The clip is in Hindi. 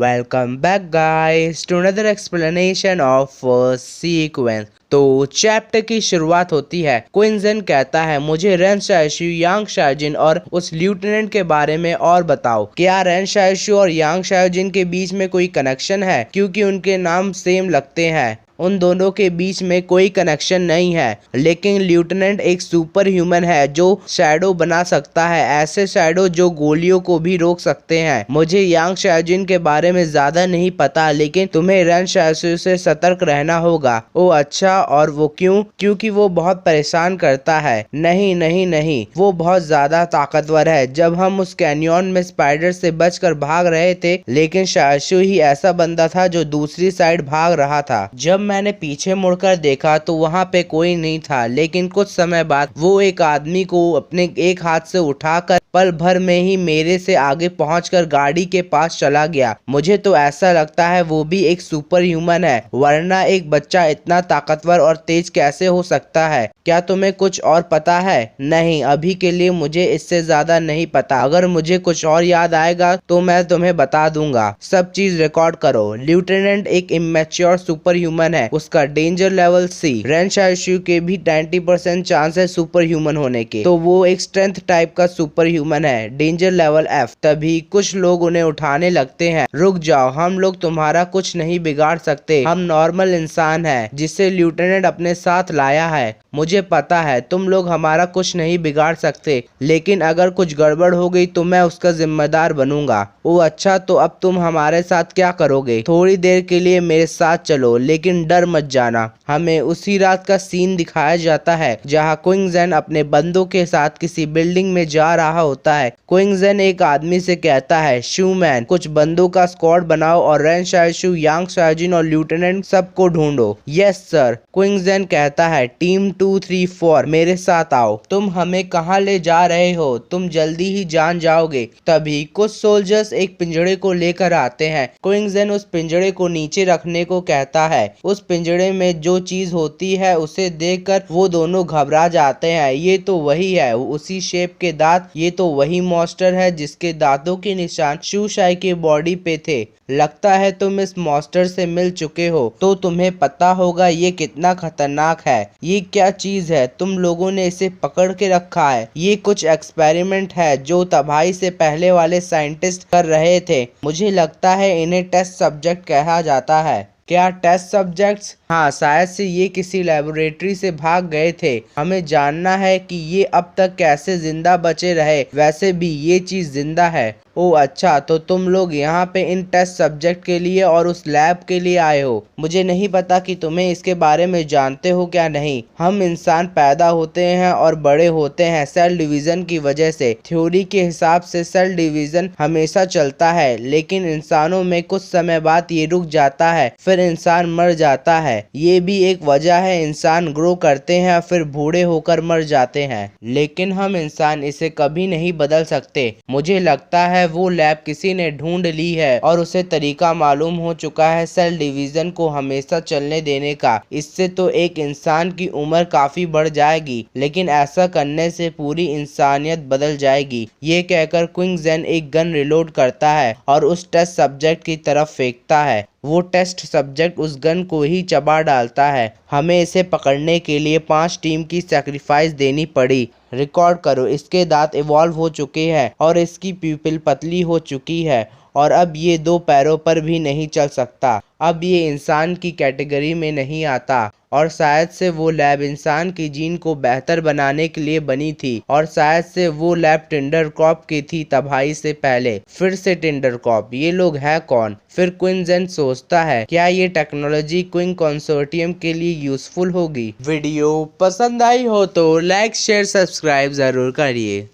Welcome back guys to another explanation of sequence। तो चैप्टर की शुरुआत होती है। क्विंजन कहता है मुझे रेन शाइशु, यांग शाओजिन और उस ल्यूटेनेंट के बारे में और बताओ। क्या रेन शाइशु और यांग शाओजिन के बीच में कोई कनेक्शन है? क्योंकि उनके नाम सेम लगते हैं। उन दोनों के बीच में कोई कनेक्शन नहीं है, लेकिन ल्यूटेनेंट एक सुपर ह्यूमन है जो शैडो बना सकता है, ऐसे शैडो जो गोलियों को भी रोक सकते हैं। मुझे यांग शाओजिन के बारे में ज्यादा नहीं पता, लेकिन तुम्हें रेन शाइशु से सतर्क रहना होगा। ओ अच्छा, और वो क्यों? क्योंकि वो बहुत परेशान करता है। नहीं नहीं नहीं, वो बहुत ज्यादा ताकतवर है। जब हम उस कैनियन में स्पाइडर से बचकर भाग रहे थे, लेकिन शाइशु ही ऐसा बंदा था जो दूसरी साइड भाग रहा था। जब मैंने पीछे मुड़कर देखा तो वहाँ पे कोई नहीं था, लेकिन कुछ समय बाद वो एक आदमी को अपने एक हाथ से उठाकर पल भर में ही मेरे से आगे पहुंचकर गाड़ी के पास चला गया। मुझे तो ऐसा लगता है वो भी एक सुपर ह्यूमन है, वरना एक बच्चा इतना ताकतवर और तेज कैसे हो सकता है? क्या तुम्हें कुछ और पता है? नहीं, अभी के लिए मुझे इससे ज्यादा नहीं पता। अगर मुझे कुछ और याद आएगा तो मैं तुम्हें बता दूंगा। सब चीज रिकॉर्ड करो। ल्यूटेनेंट एक इमेच्योर सुपर ह्यूमन है, उसका डेंजर लेवल सी। रेन शाइशु के भी 90% चांस है सुपर ह्यूमन होने के, तो वो एक स्ट्रेंथ टाइप का सुपर ह्यूमन है, डेंजर लेवल F। तभी कुछ लोग उन्हें उठाने लगते हैं। रुक जाओ, हम लोग तुम्हारा कुछ नहीं बिगाड़ सकते। हम नॉर्मल इंसान हैं जिसे ल्यूटेनेंट अपने साथ लाया है। मुझे पता है तुम लोग हमारा कुछ नहीं बिगाड़ सकते, लेकिन अगर कुछ गड़बड़ हो गई तो मैं उसका जिम्मेदार बनूंगा। ओ अच्छा, तो अब तुम हमारे साथ क्या करोगे? थोड़ी देर के लिए मेरे साथ चलो, लेकिन डर मत जाना। हमें उसी रात का सीन दिखाया जाता है जहां क्विंजन अपने बंदों के साथ किसी बिल्डिंग में जा रहा होता है। क्विंजन एक आदमी से कहता है, शूमैन, कुछ बंदों का स्क्वाड बनाओ और रेन शाइशु, यांग शाओजिन और ल्यूटेनेंट सबको ढूंढो। यस सर, क्विंजन कहता है। टीम 2, 3, 4 मेरे साथ आओ। तुम हमें कहाँ ले जा रहे हो? तुम जल्दी ही जान जाओगे। तभी कुछ सोल्जर्स एक पिंजड़े को लेकर आते हैं। क्विंजन उस पिंजड़े को नीचे रखने को कहता है। उस पिंजड़े में जो चीज होती है उसे देखकर वो दोनों घबरा जाते हैं। ये तो वही है, उसी शेप के दांत। ये तो वही मॉन्स्टर है जिसके दांतों के निशान शूशाई के बॉडी पे थे। लगता है तुम इस मॉन्स्टर से मिल चुके हो, तो तुम्हें पता होगा ये कितना खतरनाक है। ये क्या चीज है? तुम लोगों ने इसे पकड़ के रखा है। ये कुछ एक्सपेरिमेंट है जो तबाही से पहले वाले साइंटिस्ट कर रहे थे। मुझे लगता है इन्हें टेस्ट सब्जेक्ट कहा जाता है। क्या टेस्ट सब्जेक्ट्स? हाँ, शायद से ये किसी लेबोरेटरी से भाग गए थे। हमें जानना है कि ये अब तक कैसे जिंदा बचे रहे। वैसे भी ये चीज जिंदा है। ओ अच्छा, तो तुम लोग यहाँ पे इन टेस्ट सब्जेक्ट के लिए और उस लैब के लिए आए हो। मुझे नहीं पता कि तुम्हें इसके बारे में जानते हो क्या नहीं। हम इंसान पैदा होते हैं और बड़े होते हैं सेल डिवीजन की वजह से। थ्योरी के हिसाब से सेल डिवीजन हमेशा चलता है, लेकिन इंसानों में कुछ समय बाद ये रुक जाता है, फिर इंसान मर जाता है। ये भी एक वजह है। इंसान ग्रो करते हैं फिर बूढ़े होकर मर जाते हैं, लेकिन हम इंसान इसे कभी नहीं बदल सकते। मुझे लगता है वो लैब किसी ने ढूंढ ली है और उसे तरीका मालूम हो चुका है सेल डिवीजन को हमेशा चलने देने का। इससे तो एक इंसान की उम्र काफी बढ़ जाएगी, लेकिन ऐसा करने से पूरी इंसानियत बदल जाएगी। ये कहकर क्विंजन एक गन रिलोड करता है और उस टेस्ट सब्जेक्ट की तरफ फेंकता है। वो टेस्ट सब्जेक्ट उस गन को ही चबा डालता है। हमें इसे पकड़ने के लिए 5 टीम की सैक्रिफाइस देनी पड़ी। रिकॉर्ड करो, इसके दांत इवॉल्व हो चुके हैं और इसकी प्यूपिल पतली हो चुकी है और अब ये 2 पैरों पर भी नहीं चल सकता। अब ये इंसान की कैटेगरी में नहीं आता और शायद से वो लैब इंसान की जीन को बेहतर बनाने के लिए बनी थी और शायद से वो लैब टिंडरकॉप की थी तबाही से पहले। फिर से टिंडरकॉप, ये लोग है कौन? फिर क्विंजन सोचता है, क्या ये टेक्नोलॉजी क्विंग कंसोर्टियम के लिए यूजफुल होगी? वीडियो पसंद आई हो तो लाइक शेयर सब्सक्राइब जरूर करिए।